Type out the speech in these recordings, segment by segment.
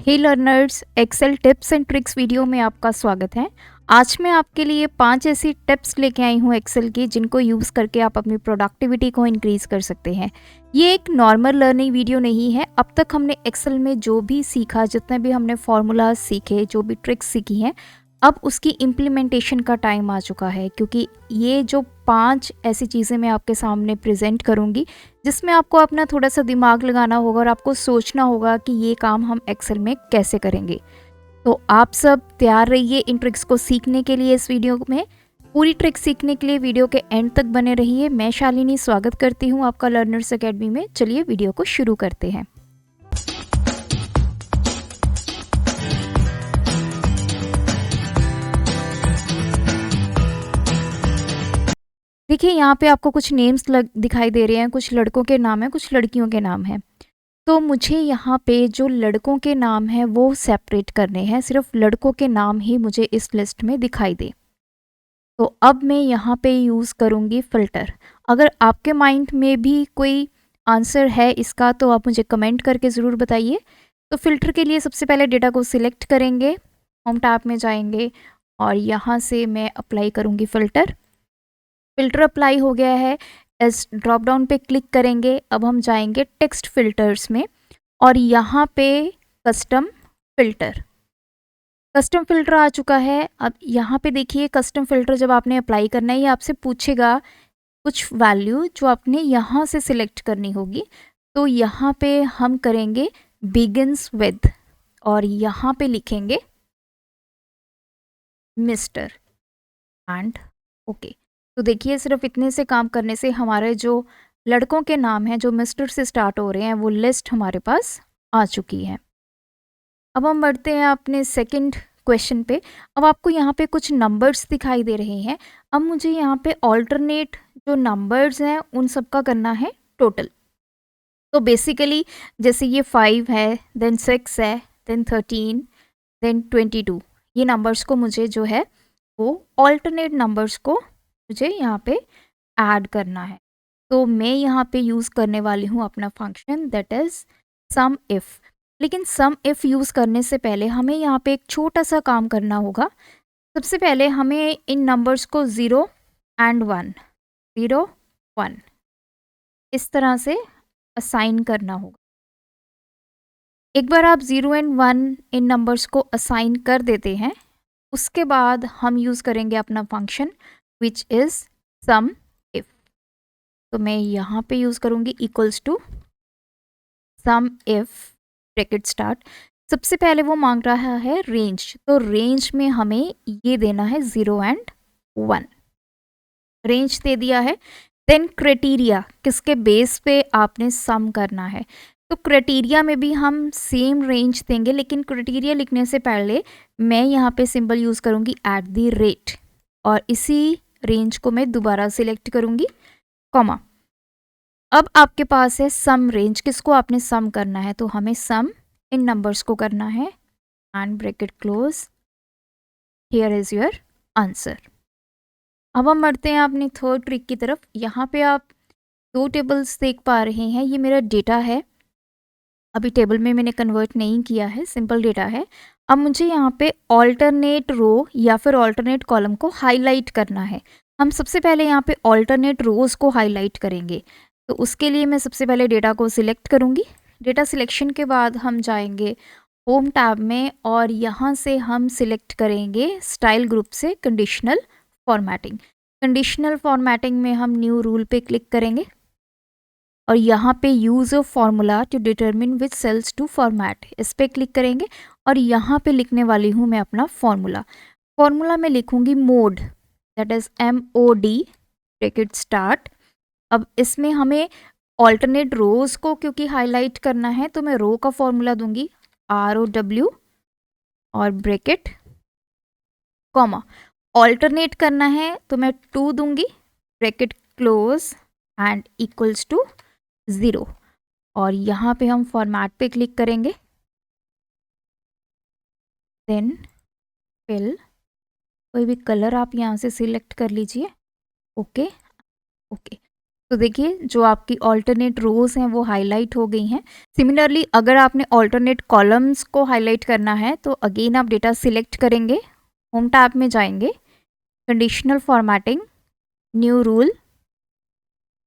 Hey learners, Excel tips and tricks video में आपका स्वागत है। आज मैं आपके लिए 5 ऐसी टिप्स लेके आई हूँ एक्सेल की, जिनको यूज़ करके आप अपनी प्रोडक्टिविटी को इंक्रीज़ कर सकते हैं। ये एक नॉर्मल लर्निंग वीडियो नहीं है। अब तक हमने एक्सेल में जो भी सीखा, जितने भी हमने फार्मूलाज सीखे, जो भी ट्रिक्स सीखी हैं, अब उसकी इम्प्लीमेंटेशन का टाइम आ चुका है, क्योंकि ये जो 5 ऐसी चीज़ें मैं आपके सामने प्रेजेंट करूँगी, जिसमें आपको अपना थोड़ा सा दिमाग लगाना होगा और आपको सोचना होगा कि ये काम हम एक्सेल में कैसे करेंगे। तो आप सब तैयार रहिए इन ट्रिक्स को सीखने के लिए। इस वीडियो में पूरी ट्रिक सीखने के लिए वीडियो के एंड तक बने रहिए। मैं शालिनी स्वागत करती हूँ आपका लर्नर्स अकेडमी में। चलिए वीडियो को शुरू करते हैं। देखिए, यहाँ पे आपको कुछ नेम्स दिखाई दे रहे हैं। कुछ लड़कों के नाम हैं, कुछ लड़कियों के नाम हैं। तो मुझे यहाँ पे जो लड़कों के नाम हैं वो सेपरेट करने हैं। सिर्फ लड़कों के नाम ही मुझे इस लिस्ट में दिखाई दे। तो अब मैं यहाँ पे यूज़ करूँगी फ़िल्टर। अगर आपके माइंड में भी कोई आंसर है इसका, तो आप मुझे कमेंट करके ज़रूर बताइए। तो फ़िल्टर के लिए सबसे पहले डेटा को सिलेक्ट करेंगे, होम टैब में जाएंगे और यहाँ से मैं अप्लाई करूँगी फ़िल्टर। फ़िल्टर अप्लाई हो गया है। इस ड्रॉप डाउन पे क्लिक करेंगे। अब हम जाएंगे टेक्स्ट फ़िल्टर्स में और यहाँ पे कस्टम फ़िल्टर आ चुका है। अब यहाँ पे देखिए, कस्टम फ़िल्टर जब आपने अप्लाई करना है, ये आपसे पूछेगा कुछ वैल्यू जो आपने यहाँ से सिलेक्ट करनी होगी। तो यहाँ पे हम करेंगे बिगिन्स विद और यहाँ पे लिखेंगे मिस्टर एंड ओके। तो देखिए, सिर्फ इतने से काम करने से हमारे जो लड़कों के नाम हैं जो मिस्टर से स्टार्ट हो रहे हैं, वो लिस्ट हमारे पास आ चुकी है। अब हम बढ़ते हैं अपने सेकंड क्वेश्चन पे। अब आपको यहाँ पे कुछ नंबर्स दिखाई दे रहे हैं। अब मुझे यहाँ पे ऑल्टरनेट जो नंबर्स हैं उन सब का करना है टोटल। तो बेसिकली जैसे ये 5 है, देन 6 है, देन 13, देन 22, ये नंबर्स को मुझे जो है वो ऑल्टरनेट नंबर्स को मुझे यहाँ पे ऐड करना है। तो मैं यहाँ पे यूज़ करने वाली हूँ अपना function, that is sum if. लेकिन सम इफ़ यूज़ करने से पहले हमें यहाँ पे एक छोटा सा काम करना होगा। सबसे पहले हमें इन नंबर्स को 0 एंड 1, 0 1 इस तरह से असाइन करना होगा। एक बार आप 0 एंड 1 इन नंबर्स को असाइन कर देते हैं, उसके बाद हम यूज़ करेंगे अपना function which is sum if. तो मैं यहाँ पे यूज़ करूँगी equals to sum if bracket start. सबसे पहले वो मांग रहा है रेंज, तो रेंज में हमें ये देना है 0 एंड 1। रेंज दे दिया है। देन क्राइटेरिया, किसके बेस पे आपने सम करना है। तो क्राइटेरिया में भी हम सेम रेंज देंगे, लेकिन क्राइटेरिया लिखने से पहले मैं यहाँ पे सिंबल यूज़ करूँगी @, और इसी रेंज को मैं दोबारा सिलेक्ट करूँगी, कॉमा। अब आपके पास है सम रेंज, किसको आपने सम करना है, तो हमें सम इन नंबर्स को करना है and bracket close, here is your answer. अब हम बढ़ते हैं अपनी थर्ड ट्रिक की तरफ। यहाँ पे आप 2 टेबल्स देख पा रहे हैं। ये मेरा डेटा है, अभी टेबल में मैंने कन्वर्ट नहीं किया है, सिंपल डेटा है। अब मुझे यहाँ पे ऑल्टरनेट रो या फिर ऑल्टरनेट कॉलम को हाईलाइट करना है। हम सबसे पहले यहाँ पे ऑल्टरनेट रोज़ को हाईलाइट करेंगे। तो उसके लिए मैं सबसे पहले डेटा को सिलेक्ट करूँगी। डेटा सिलेक्शन के बाद हम जाएंगे होम टैब में और यहाँ से हम सिलेक्ट करेंगे स्टाइल ग्रुप से कंडीशनल फॉर्मेटिंग। कंडीशनल फॉर्मेटिंग में हम न्यू रूल पे क्लिक करेंगे और यहाँ पे use of formula to determine which cells to format, इस पर क्लिक करेंगे और यहाँ पे लिखने वाली हूँ मैं अपना फॉर्मूला में लिखूँगी mode, that is MOD bracket start. अब इसमें हमें ऑल्टरनेट रोज़ को क्योंकि हाईलाइट करना है, तो मैं रो का फॉर्मूला दूंगी ROW और ब्रैकेट कॉमा। ऑल्टरनेट करना है तो मैं 2 दूंगी, bracket close and equals to 0, और यहाँ पे हम फॉर्मेट पे क्लिक करेंगे। देन फिल, कोई भी कलर आप यहाँ से सिलेक्ट कर लीजिए, ओके ओके। तो देखिए जो आपकी ऑल्टरनेट रोज हैं वो हाईलाइट हो गई हैं। सिमिलरली अगर आपने ऑल्टरनेट कॉलम्स को हाईलाइट करना है तो अगेन आप डेटा सिलेक्ट करेंगे, होम टैब में जाएंगे, conditional formatting, new rule,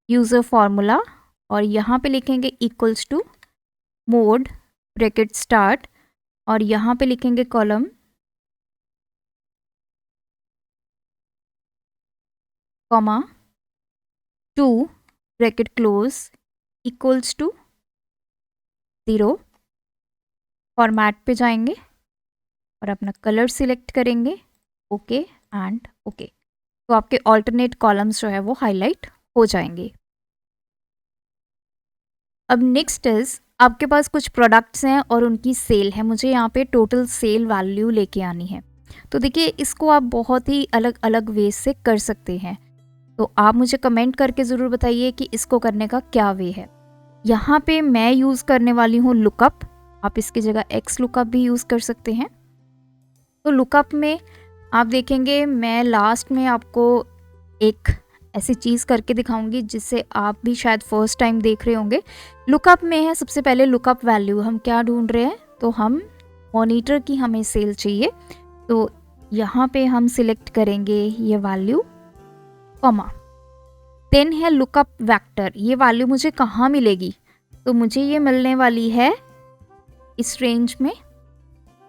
user formula, और यहाँ पे लिखेंगे equals to mod bracket start, और यहाँ पे लिखेंगे column comma 2 bracket close equals to 0। Format पे जाएंगे और अपना कलर सिलेक्ट करेंगे, ओके एंड ओके। तो आपके ऑल्टरनेट कॉलम्स जो है वो हाईलाइट हो जाएंगे। अब नेक्स्ट इज आपके पास कुछ प्रोडक्ट्स हैं और उनकी सेल है, मुझे यहाँ पे टोटल सेल वैल्यू लेके आनी है। तो देखिए इसको आप बहुत ही अलग अलग वे से कर सकते हैं, तो आप मुझे कमेंट करके ज़रूर बताइए कि इसको करने का क्या वे है। यहाँ पे मैं यूज़ करने वाली हूँ लुकअप, आप इसकी जगह एक्स लुकअप भी यूज़ कर सकते हैं। तो लुकअप में आप देखेंगे मैं लास्ट में आपको एक ऐसी चीज़ करके दिखाऊंगी जिससे आप भी शायद फर्स्ट टाइम देख रहे होंगे। लुकअप में है सबसे पहले लुकअप वैल्यू, हम क्या ढूंढ रहे हैं, तो हम मॉनिटर की हमें सेल चाहिए, तो यहाँ पे हम सिलेक्ट करेंगे ये वैल्यू कॉमा। देन है लुकअप वेक्टर, ये वैल्यू मुझे कहाँ मिलेगी, तो मुझे ये मिलने वाली है इस रेंज में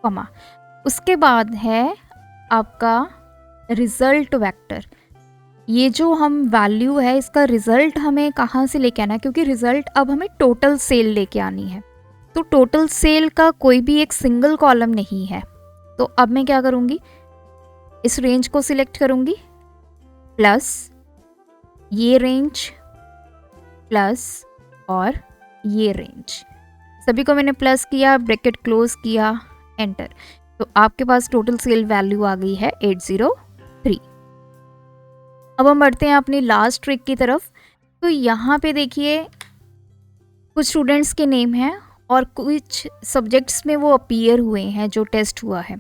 कॉमा। उसके बाद है आपका रिजल्ट वेक्टर, ये जो हम वैल्यू है इसका रिजल्ट हमें कहाँ से लेके आना है, क्योंकि रिजल्ट अब हमें टोटल सेल लेके आनी है। तो टोटल सेल का कोई भी एक सिंगल कॉलम नहीं है, तो अब मैं क्या करूँगी, इस रेंज को सिलेक्ट करूँगी प्लस ये रेंज प्लस और ये रेंज, सभी को मैंने प्लस किया, ब्रैकेट क्लोज किया, एंटर। तो आपके पास टोटल सेल वैल्यू आ गई है 803। अब हम बढ़ते हैं अपनी लास्ट ट्रिक की तरफ। तो यहाँ पे देखिए कुछ स्टूडेंट्स के नेम हैं और कुछ सब्जेक्ट्स में वो अपीयर हुए हैं जो टेस्ट हुआ है।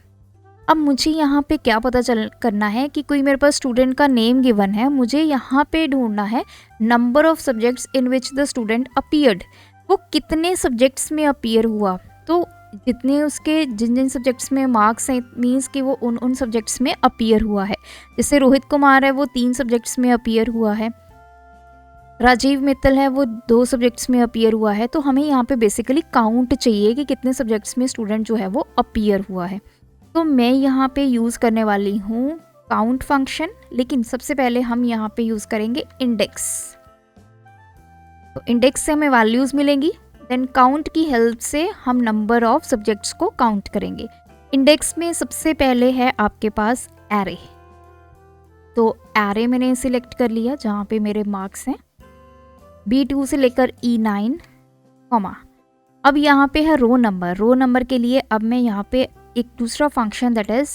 अब मुझे यहाँ पे क्या पता चल करना है कि कोई मेरे पास स्टूडेंट का नेम गिवन है, मुझे यहाँ पे ढूंढना है number of subjects in which the student appeared, वो कितने सब्जेक्ट्स में अपीयर हुआ। तो जितने उसके जिन जिन सब्जेक्ट्स में मार्क्स हैं मीन्स कि वो उन सब्जेक्ट्स में अपीयर हुआ है। जैसे रोहित कुमार है वो 3 सब्जेक्ट्स में अपीयर हुआ है, राजीव मित्तल है वो 2 सब्जेक्ट्स में अपीयर हुआ है। तो हमें यहाँ पे बेसिकली काउंट चाहिए कि कितने सब्जेक्ट्स में स्टूडेंट जो है वो अपीयर हुआ है। तो मैं यहाँ पे यूज़ करने वाली हूँ काउंट फंक्शन, लेकिन सबसे पहले हम यहाँ पे यूज़ करेंगे इंडेक्स। तो इंडेक्स से हमें वैल्यूज़ मिलेंगी, देन काउंट की हेल्प से हम नंबर ऑफ सब्जेक्ट्स को काउंट करेंगे। इंडेक्स में सबसे पहले है आपके पास एरे, तो एरे मैंने सिलेक्ट कर लिया जहाँ पे मेरे मार्क्स हैं B2 से लेकर E9 कॉमा। अब यहाँ पे है रो नंबर, रो नंबर के लिए अब मैं यहाँ पे एक दूसरा फंक्शन दैट इज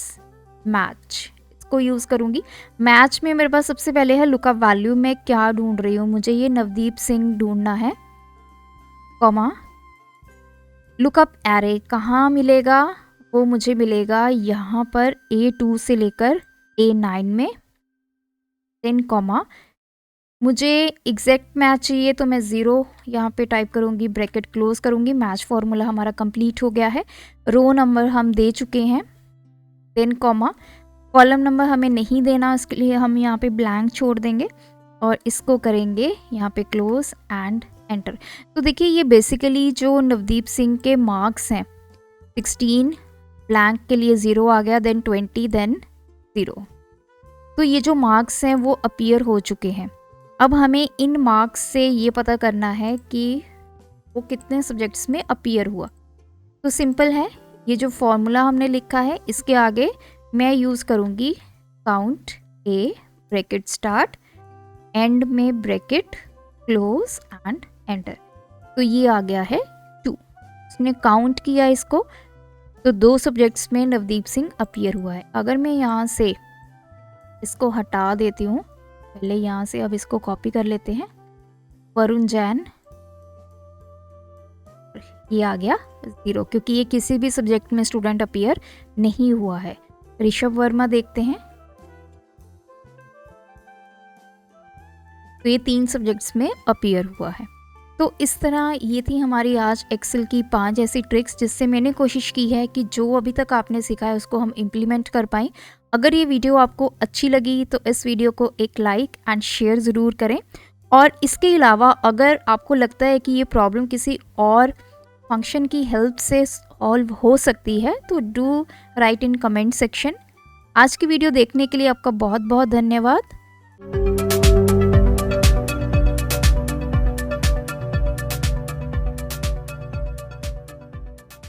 मैच इसको यूज़ करूँगी। मैच में मेरे पास सबसे पहले है लुकअप वैल्यू, मैं क्या ढूंढ रही हूँ, मुझे ये नवदीप सिंह ढूंढना है कॉमा। लुकअप एरे कहाँ मिलेगा, वो मुझे मिलेगा यहाँ पर A2 से लेकर A9 में, देन कॉमा। मुझे एग्जैक्ट मैच चाहिए तो मैं 0 यहाँ पे टाइप करूँगी, ब्रैकेट क्लोज करूँगी, मैच फॉर्मूला हमारा कंप्लीट हो गया है। रो नंबर हम दे चुके हैं, देन कॉमा। कॉलम नंबर हमें नहीं देना, इसके लिए हम यहाँ पे ब्लैंक छोड़ देंगे और इसको करेंगे यहाँ पे क्लोज एंड एंटर। तो देखिए ये बेसिकली जो नवदीप सिंह के मार्क्स हैं 16, ब्लैंक के लिए 0 आ गया, देन 20, देन 0। तो ये जो मार्क्स हैं वो अपीयर हो चुके हैं। अब हमें इन मार्क्स से ये पता करना है कि वो कितने सब्जेक्ट्स में अपीयर हुआ। तो सिंपल है, ये जो फॉर्मूला हमने लिखा है इसके आगे मैं यूज़ करूँगी count A bracket start, and में ब्रैकेट क्लोज एंड एंटर। तो ये आ गया है 2, उसने काउंट किया इसको, तो 2 सब्जेक्ट्स में नवदीप सिंह अपीयर हुआ है। अगर मैं यहाँ से इसको हटा देती हूँ, पहले यहाँ से, अब इसको कॉपी कर लेते हैं, वरुण जैन, ये आ गया 0 क्योंकि ये किसी भी सब्जेक्ट में स्टूडेंट अपीयर नहीं हुआ है। ऋषभ वर्मा देखते हैं, तो ये 3 सब्जेक्ट्स में अपीयर हुआ है। तो इस तरह ये थी हमारी आज एक्सेल की 5 ऐसी ट्रिक्स जिससे मैंने कोशिश की है कि जो अभी तक आपने सीखा है उसको हम इम्प्लीमेंट कर पाएँ। अगर ये वीडियो आपको अच्छी लगी तो इस वीडियो को एक लाइक एंड शेयर ज़रूर करें। और इसके अलावा अगर आपको लगता है कि ये प्रॉब्लम किसी और फंक्शन की हेल्प से सॉल्व हो सकती है तो do right in comment section. आज की वीडियो देखने के लिए आपका बहुत बहुत धन्यवाद।